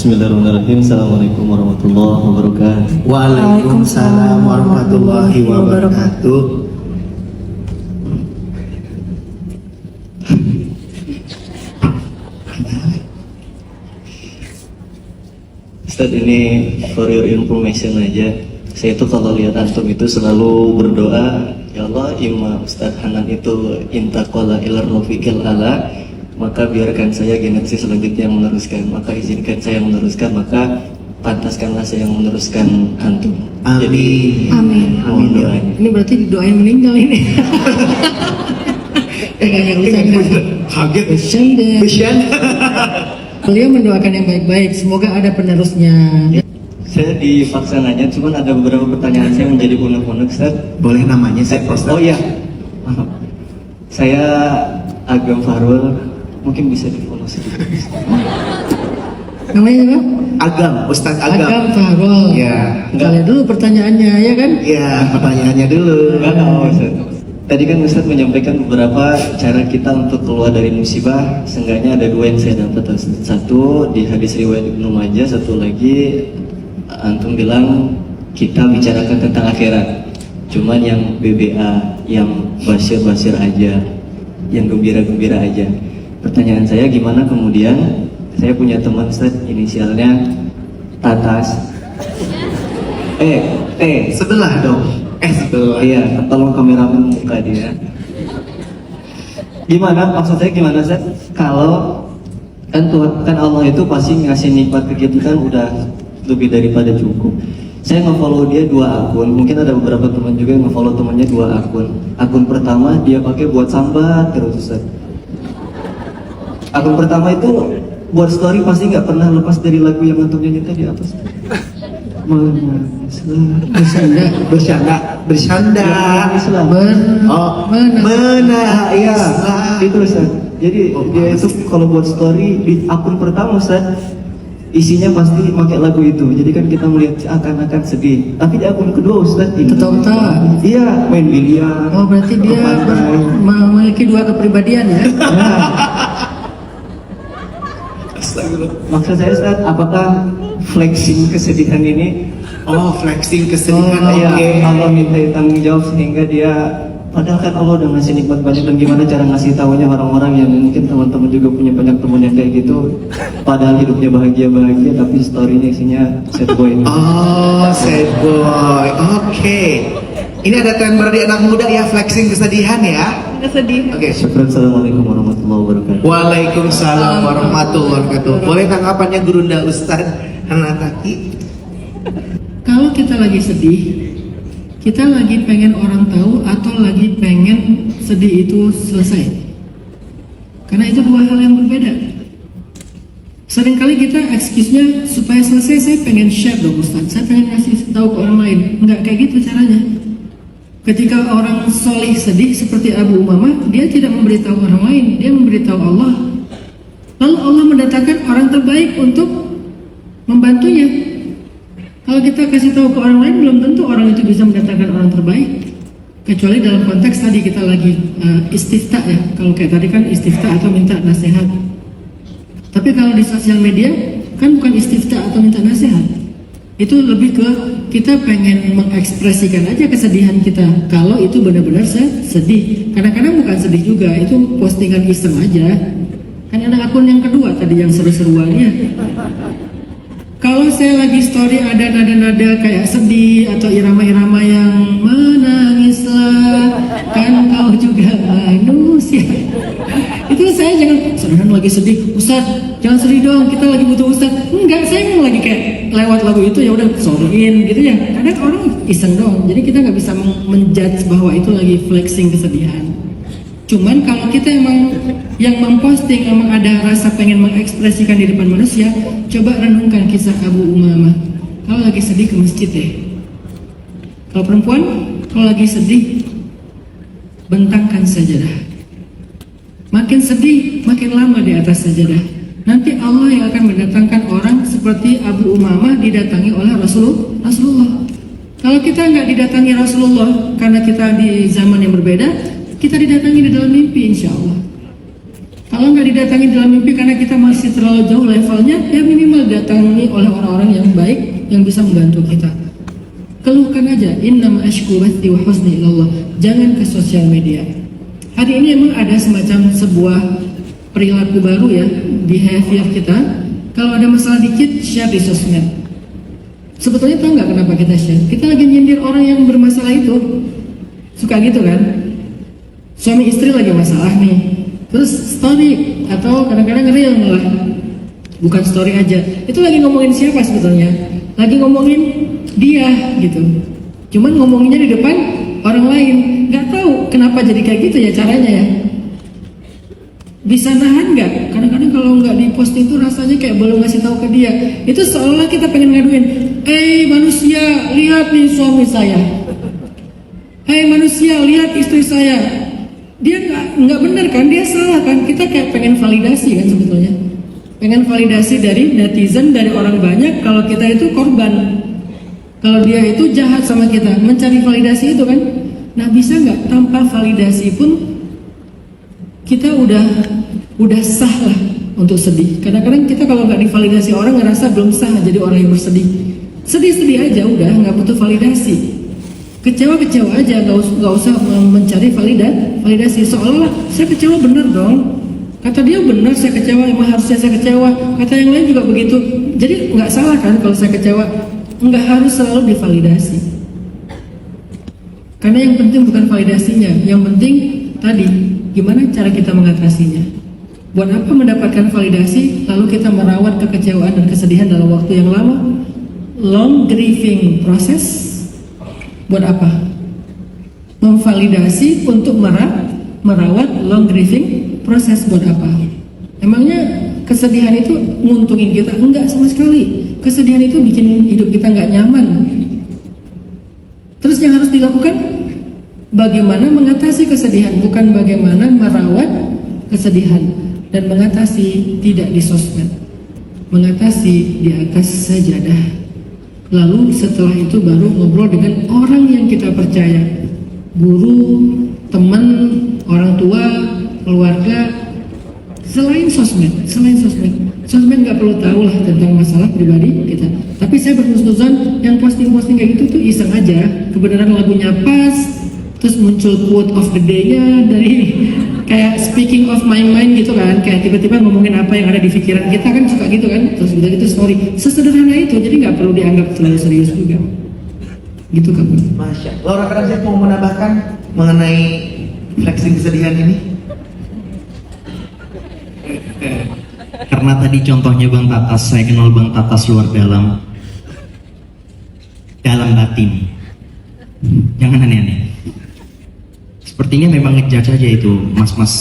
Bismillahirrahmanirrahim. Assalamualaikum warahmatullahi wabarakatuh. Waalaikumsalam warahmatullahi wabarakatuh. Ustaz, ini for your information aja. Saya itu kalau lihat antum itu selalu berdoa, ya Allah, imma Ustaz Hanan itu intaqala ilar rafiqil ala, maka biarkan saya generasi selanjutnya yang meneruskan, maka izinkan saya meneruskan, maka pantaskanlah saya yang meneruskan antum. Amin. Jadi Amin. mohon doanya. Ini berarti doain meninggal ini. Yang bercanda. Kaget. Bercanda. Beliau mendoakan yang baik-baik. Semoga ada penerusnya. Saya dipaksa nanya, cuman ada beberapa pertanyaan saya menjadi unek-unek, Ustaz. Boleh namanya saya Oh iya, maaf. Saya Agam Farul, mungkin bisa di-follow sedikit. Namanya apa? Agam, Ustadz Agam. Agam Farol. Ya. Kita lihat dulu pertanyaannya, ya kan? Ya, pertanyaannya dulu. Enggak tahu, Ustaz. Tadi kan Ustaz menyampaikan beberapa cara kita untuk keluar dari musibah. Seenggaknya ada dua yang saya dapat, Ustaz. Satu di hadis riwayat Ibnu Majah, satu lagi antum bilang kita bicarakan tentang akhirat. Cuman yang BBA, yang basir-basir aja, yang gembira-gembira aja. Pertanyaan saya, gimana kemudian saya punya teman Ustaz, inisialnya Tatas. Sebelah dong. Sebelah. Iya, tolong kameramen muka dia. Gimana? Maksud saya gimana, Ustaz? Kalau kan Tuhan, kan Allah itu pasti ngasih nikmat ke kita kan udah lebih daripada cukup. Saya nge-follow dia 2 akun, mungkin ada beberapa teman juga yang nge-follow temannya 2 akun. Akun pertama dia pakai buat sambat terus, Ustaz. Akun pertama itu buat story pasti nggak pernah lepas dari lagu yang antum nyanyi tadi apa sih? Bercanda. Islam. Iya, itu Ustaz. Jadi dia itu kalau buat story di akun pertama Ustaz, isinya pasti pakai lagu itu. Jadi kan kita melihat akan sedih. Tapi di akun kedua Ustaz ini Ketawa-ketawa. iya, main biliar. Oh, berarti dia memiliki 2 kepribadian ya? Maksud saya Ustaz, apakah flexing kesedihan ini Flexing kesedihan. ya Allah minta tanggung jawab sehingga dia, padahal kan Allah udah ngasih nikmat banyak, dan gimana cara ngasih tahunya orang-orang yang mungkin teman-teman juga punya banyak teman yang kayak gitu, padahal hidupnya bahagia tapi story-nya isinya sad boy. Sad boy. Oke. Ini ada tren baru di anak muda ya, flexing kesedihan ya. Kesedihan. Oke. Syukran. Assalamualaikum warahmatullahi wabarakatuh. Waalaikumsalam warahmatullahi wabarakatuh. Boleh tanggapannya Gurunda Ustadz Hanataki? Kalau kita lagi sedih, kita lagi pengen orang tahu atau lagi pengen sedih itu selesai? Karena itu 2 hal yang berbeda. Seringkali kita excuse-nya supaya selesai, saya pengen share dong Ustaz, saya pengen ngasih tahu ke orang lain. Enggak kayak gitu caranya. Ketika orang solih sedih seperti Abu Umamah, dia tidak memberitahu orang lain, dia memberitahu Allah. Lalu Allah mendatangkan orang terbaik untuk membantunya. Kalau kita kasih tahu ke orang lain, belum tentu orang itu bisa mendatangkan orang terbaik. Kecuali dalam konteks tadi kita lagi istifta ya. Kalau kayak tadi kan istifta atau minta nasihat. Tapi kalau di sosial media kan bukan istifta atau minta nasihat. Itu lebih ke kita pengen mengekspresikan aja kesedihan kita. Kalau itu benar-benar sedih. Kadang-kadang bukan sedih juga, itu postingan iseng aja. Kan ada akun yang kedua tadi yang seru-seruannya. Kalau saya lagi story ada nada-nada kayak sedih atau irama-irama yang menangislah, kan kau juga manusia. Itu saya jangan, sedang lagi sedih, Ustaz, jangan sedih dong, kita lagi butuh Ustaz. Enggak, saya emang lagi kayak lewat lagu itu ya udah sorryin gitu ya. Kadang orang iseng dong, jadi kita nggak bisa menjudge bahwa itu lagi flexing kesedihan. Cuman kalau kita emang yang memposting emang ada rasa pengen mengekspresikan di depan manusia, coba renungkan kisah Abu Umamah. Kalau lagi sedih ke masjid deh. Kalau perempuan, kalau lagi sedih, bentangkan sajadah. Makin sedih, makin lama di atas sajadah. Nanti Allah yang akan mendatangkan orang seperti Abu Umamah didatangi oleh Rasulullah. Kalau kita nggak didatangi Rasulullah karena kita di zaman yang berbeda, kita didatangi di dalam mimpi insya Allah. Kalau nggak didatangi dalam mimpi karena kita masih terlalu jauh levelnya, ya minimal datangi oleh orang-orang yang baik yang bisa membantu kita. Keluhkan aja, innama ashku bathi wa huzni ilallah. Jangan ke sosial media. Hari ini emang ada semacam sebuah perilaku baru ya, behavior kita. Kalau ada masalah dikit, share di sosmed. Sebetulnya tahu nggak kenapa kita share? Kita lagi nyindir orang yang bermasalah itu. Suka gitu kan? Suami istri lagi masalah nih, terus story atau kadang-kadang reel malah, bukan story aja. Itu lagi ngomongin siapa sebetulnya? Lagi ngomongin dia gitu. Cuman ngomonginnya di depan orang lain. Nggak tahu kenapa jadi kayak gitu ya caranya ya. Bisa nahan nggak? Kadang-kadang kalau nggak diposting itu rasanya kayak belum ngasih tahu ke dia. Itu seolah kita pengen ngaduin, manusia, lihat nih suami saya. Manusia, lihat istri saya. Dia nggak benar kan? Dia salah kan? Kita kayak pengen validasi kan sebetulnya. Pengen validasi dari netizen, dari orang banyak kalau kita itu korban. Kalau dia itu jahat sama kita, mencari validasi itu kan. Nah, bisa nggak tanpa validasi pun kita udah sah lah untuk sedih. Kadang-kadang kita kalau nggak divalidasi orang ngerasa belum sah jadi orang yang bersedih. Sedih-sedih aja udah, nggak butuh validasi. Kecewa-kecewa aja, nggak usah mencari validasi. Seolah-olah saya kecewa bener dong. Kata dia benar saya kecewa, emang harusnya saya kecewa. Kata yang lain juga begitu. Jadi nggak salah kan kalau saya kecewa. Nggak harus selalu divalidasi. Karena yang penting bukan validasinya. Yang penting tadi gimana cara kita mengatasinya. Buat apa mendapatkan validasi lalu kita merawat kekecewaan dan kesedihan dalam waktu yang lama? Long grieving process. Buat apa? Memvalidasi untuk merawat long grieving proses buat apa? Emangnya kesedihan itu nguntungin kita? Enggak sama sekali. Kesedihan itu bikin hidup kita nggak nyaman. Terus yang harus dilakukan bagaimana mengatasi kesedihan, bukan bagaimana merawat kesedihan. Dan mengatasi tidak di sosmed, mengatasi di atas sajadah. Lalu setelah itu baru ngobrol dengan orang yang kita percaya, guru, teman, orang tua, keluarga, selain sosmed. Sosmed nggak perlu tahu lah tentang masalah pribadi kita. Tapi saya berhusnuzon yang posting kayak gitu tuh iseng aja, kebenaran lagunya pas, terus muncul quote of the day-nya dari kayak speaking of my mind gitu kan, kayak tiba-tiba ngomongin apa yang ada di pikiran kita kan, suka gitu kan, terus udah gitu story. Sesederhana itu, jadi nggak perlu dianggap terlalu serius juga. Gitu kan. Masya. Laura Karasep mau menambahkan mengenai flexing kesedihan ini? Karena tadi contohnya Bang Tatas, saya kenal Bang Tatas luar dalam batin. Jangan aneh-aneh. Sepertinya memang ngejudge aja itu mas-mas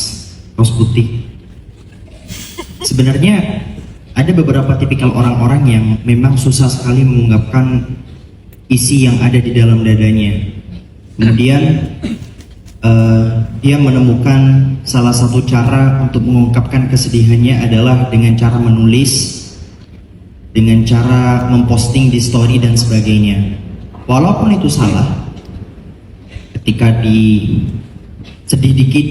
kaos putih. Sebenarnya ada beberapa tipikal orang-orang yang memang susah sekali mengungkapkan isi yang ada di dalam dadanya. Kemudian dia menemukan salah satu cara untuk mengungkapkan kesedihannya adalah dengan cara menulis, dengan cara memposting di story dan sebagainya. Walaupun itu salah, ketika sedih dikit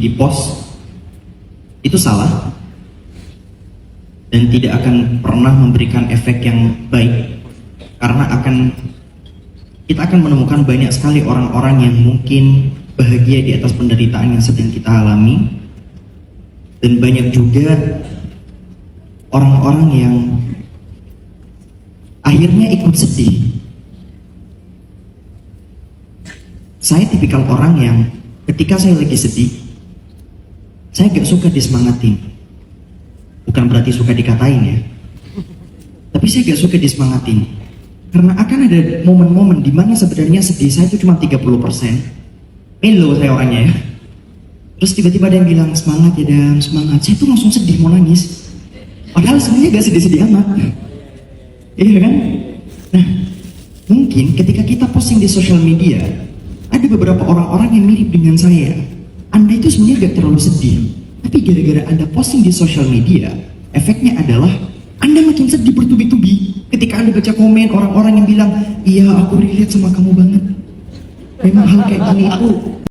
di post, itu salah dan tidak akan pernah memberikan efek yang baik, karena kita akan menemukan banyak sekali orang-orang yang mungkin bahagia di atas penderitaan yang sedang kita alami, dan banyak juga orang-orang yang akhirnya ikut sedih. Saya tipikal orang yang ketika saya lagi sedih, saya gak suka disemangatin. Bukan berarti suka dikatain ya, tapi saya gak suka disemangatin. Karena akan ada momen-momen dimana sebenarnya sedih saya itu cuma 30%. Melo saya orangnya ya. Terus tiba-tiba ada yang bilang, semangat ya Dan, semangat. Saya tuh langsung sedih, mau nangis. Padahal sebenarnya gak sedih-sedih amat. Iya kan? Nah, mungkin ketika kita posting di sosial media, ada beberapa orang-orang yang mirip dengan saya. Anda itu sebenarnya gak terlalu sedih, tapi gara-gara Anda posting di sosial media, efeknya adalah Anda makin sedih bertubi-tubi. Ketika Anda baca komen orang-orang yang bilang, iya aku relate sama kamu banget. Memang hal kayak gini itu